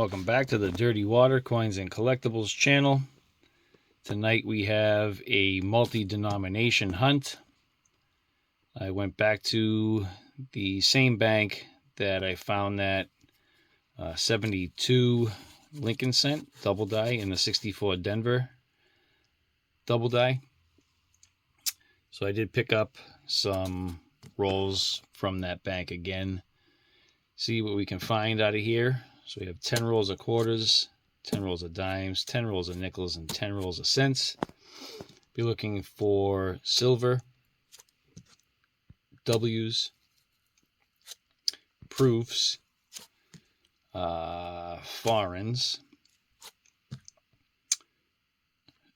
Welcome back to the Dirty Water Coins and Collectibles channel. Tonight we have a multi-denomination hunt. I went back to the same bank that I found that 72 Lincoln cent double die in the 64 Denver double die. So I did pick up some rolls from that bank again. See what we can find out of here. So we have 10 rolls of quarters, 10 rolls of dimes, 10 rolls of nickels, and 10 rolls of cents. Be looking for silver, W's, proofs, foreigns,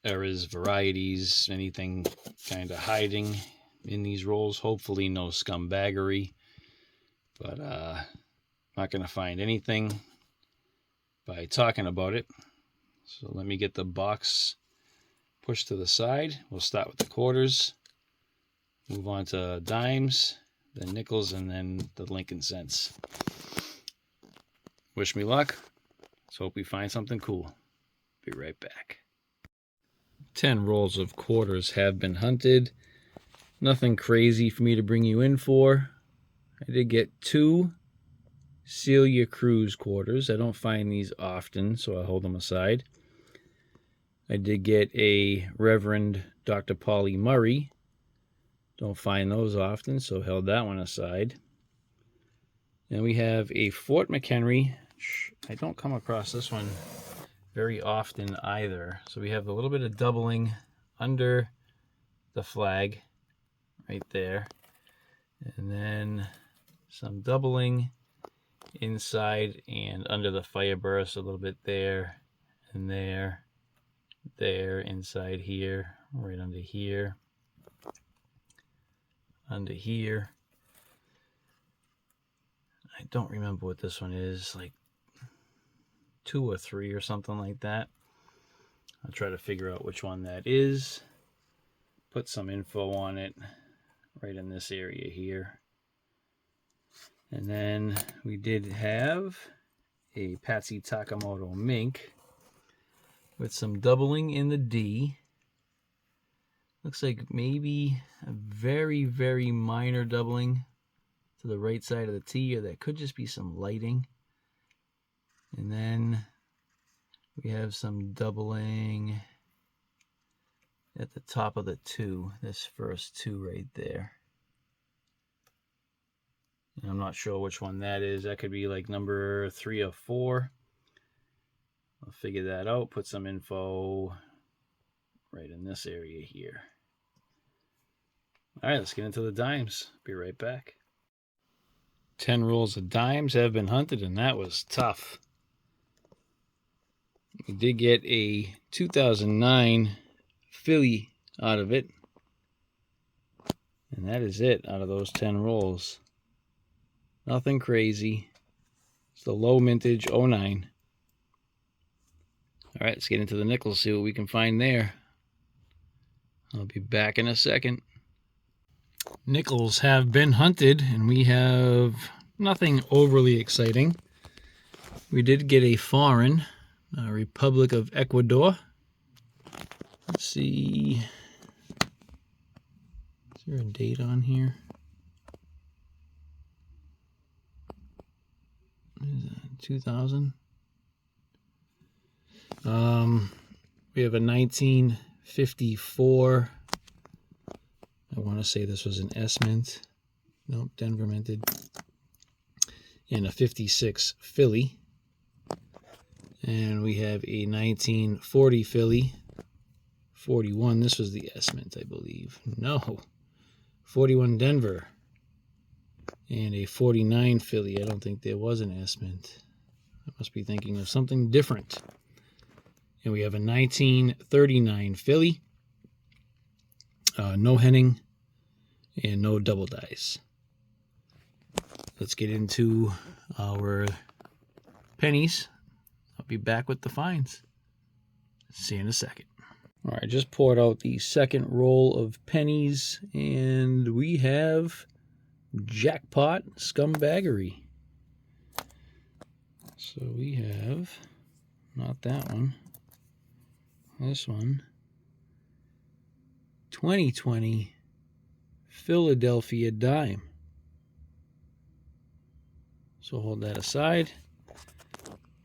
errors, varieties, anything kind of hiding in these rolls. Hopefully no scumbaggery, but not going to find anything by talking about it. So let me get the box pushed to the side. We'll start with the quarters, move on to dimes, then nickels, and then the Lincoln cents. Wish me luck. Let's hope we find something cool. Be right back. 10 rolls of quarters have been hunted. Nothing crazy for me to bring you in for. I did get 2 Celia Cruz quarters. I don't find these often, so I hold them aside. I did get a Reverend Dr. Polly Murray. Don't find those often, so held that one aside. And we have a Fort McHenry. I don't come across this one very often either. So we have a little bit of doubling under the flag right there. And then some doubling inside and under the fireburst, a little bit there and there, inside here, right under here, under here. I don't remember what this one is, like 2 or 3 or something like that. I'll try to figure out which one that is. Put some info on it right in this area here. And then we did have a Patsy Takemoto mink with some doubling in the D. Looks like maybe a very, very minor doubling to the right side of the T, or that could just be some lighting. And then we have some doubling at the top of the 2, this first 2 right there. And I'm not sure which one that is. That could be like number 3 or 4. I'll figure that out. Put some info right in this area here. All right, let's get into the dimes. Be right back. 10 rolls of dimes have been hunted, and that was tough. We did get a 2009 Philly out of it. And that is it out of those 10 rolls. Nothing crazy. It's the low mintage 09. All right, let's get into the nickels, see what we can find there. I'll be back in a second. Nickels have been hunted, and we have nothing overly exciting. We did get a foreign, Republic of Ecuador. Let's see. Is there a date on here? 2000. We have a 1954. I want to say this was an S mint. Nope, Denver minted. And a 56 Philly. And we have a 1940 Philly. 41. This was the S mint, I believe. No. 41 Denver. And a 49 Philly. I don't think there was an S mint. I must be thinking of something different. And we have a 1939 Philly. No Henning. And no double dice. Let's get into our pennies. I'll be back with the finds. See you in a second. All right, I just poured out the second roll of pennies, and we have jackpot scumbaggery. So we have, not that one, this one, 2020 Philadelphia dime. So hold that aside,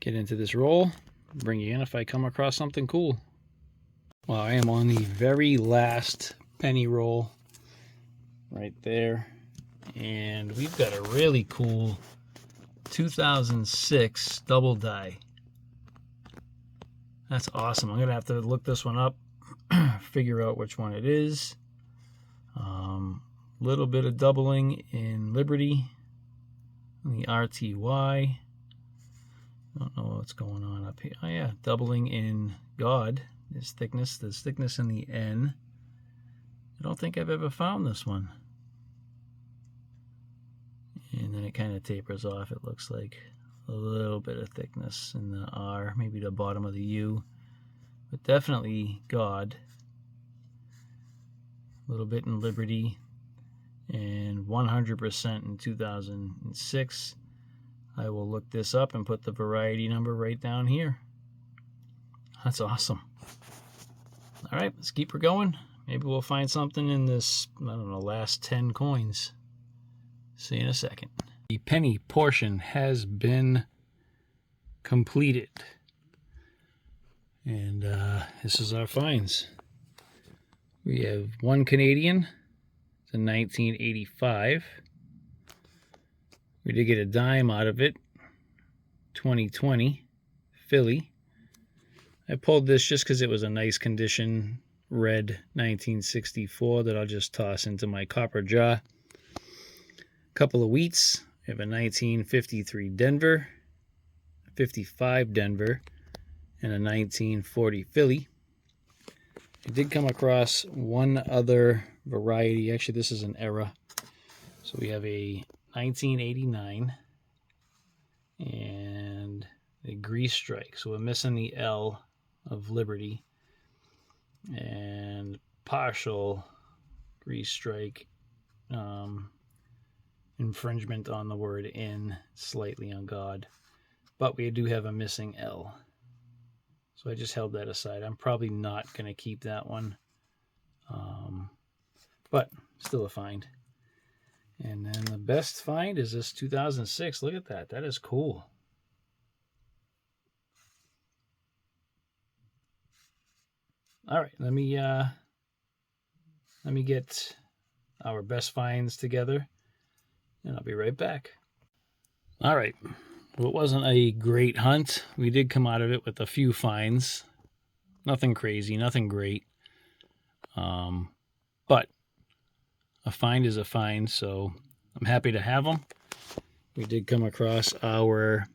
get into this roll, bring you in if I come across something cool. Well, I am on the very last penny roll right there, and we've got a really cool 2006 double die. That's awesome. I'm gonna have to look this one up, figure out which one it is. Little bit of doubling in Liberty, the RTY. Don't know what's going on up here. Oh yeah, doubling in God. There's thickness in the N. I don't think I've ever found this one. And then it kind of tapers off. It looks like a little bit of thickness in the R, maybe the bottom of the U, but definitely God. A little bit in Liberty, and 100% in 2006. I will look this up and put the variety number right down here. That's awesome. All right, let's keep her going. Maybe we'll find something in this, I don't know, last 10 coins. See you in a second. The penny portion has been completed. And this is our finds. We have one Canadian, it's a 1985. We did get a dime out of it, 2020 Philly. I pulled this just because it was a nice condition red 1964 that I'll just toss into my copper jar. A couple of wheats. We have a 1953 Denver, 55 Denver, and a 1940 Philly. I did come across one other variety. Actually, this is an error. So we have a 1989 and a grease strike. So we're missing the L of Liberty and partial grease strike, infringement on the word in, slightly on God, but we do have a missing L. So I just held that aside. I'm probably not going to keep that one, but still a find. And then the best find is this 2006. Look at that. That is cool. All right, let me get our best finds together, and I'll be right back. All right. Well, it wasn't a great hunt. We did come out of it with a few finds. Nothing crazy, nothing great. But a find is a find, so I'm happy to have them. We did come across our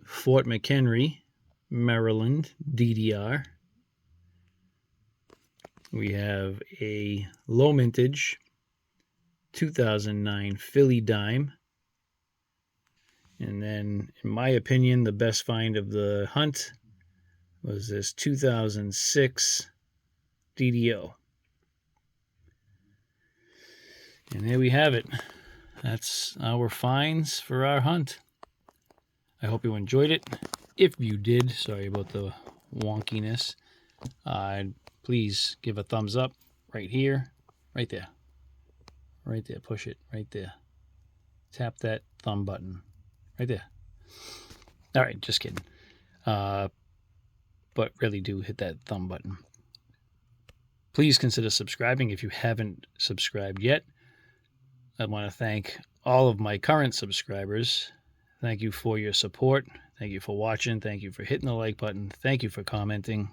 Fort McHenry, Maryland, DDR. We have a low mintage 2009 Philly dime. And then, in my opinion, the best find of the hunt was this 2006 DDO. And there we have it. That's our finds for our hunt. I hope you enjoyed it. If you did, sorry about the wonkiness, please give a thumbs up right here, right there. Right there, push it, right there. Tap that thumb button. Right there. All right, just kidding. But really do hit that thumb button. Please consider subscribing if you haven't subscribed yet. I want to thank all of my current subscribers. Thank you for your support. Thank you for watching. Thank you for hitting the like button. Thank you for commenting.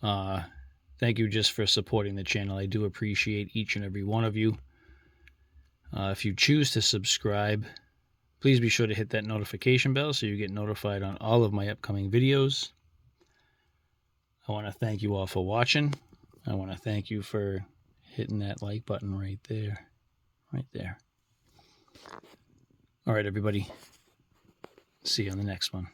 Thank you just for supporting the channel. I do appreciate each and every one of you. If you choose to subscribe, please be sure to hit that notification bell so you get notified on all of my upcoming videos. I want to thank you all for watching. I want to thank you for hitting that like button right there. Right there. All right, everybody. See you on the next one.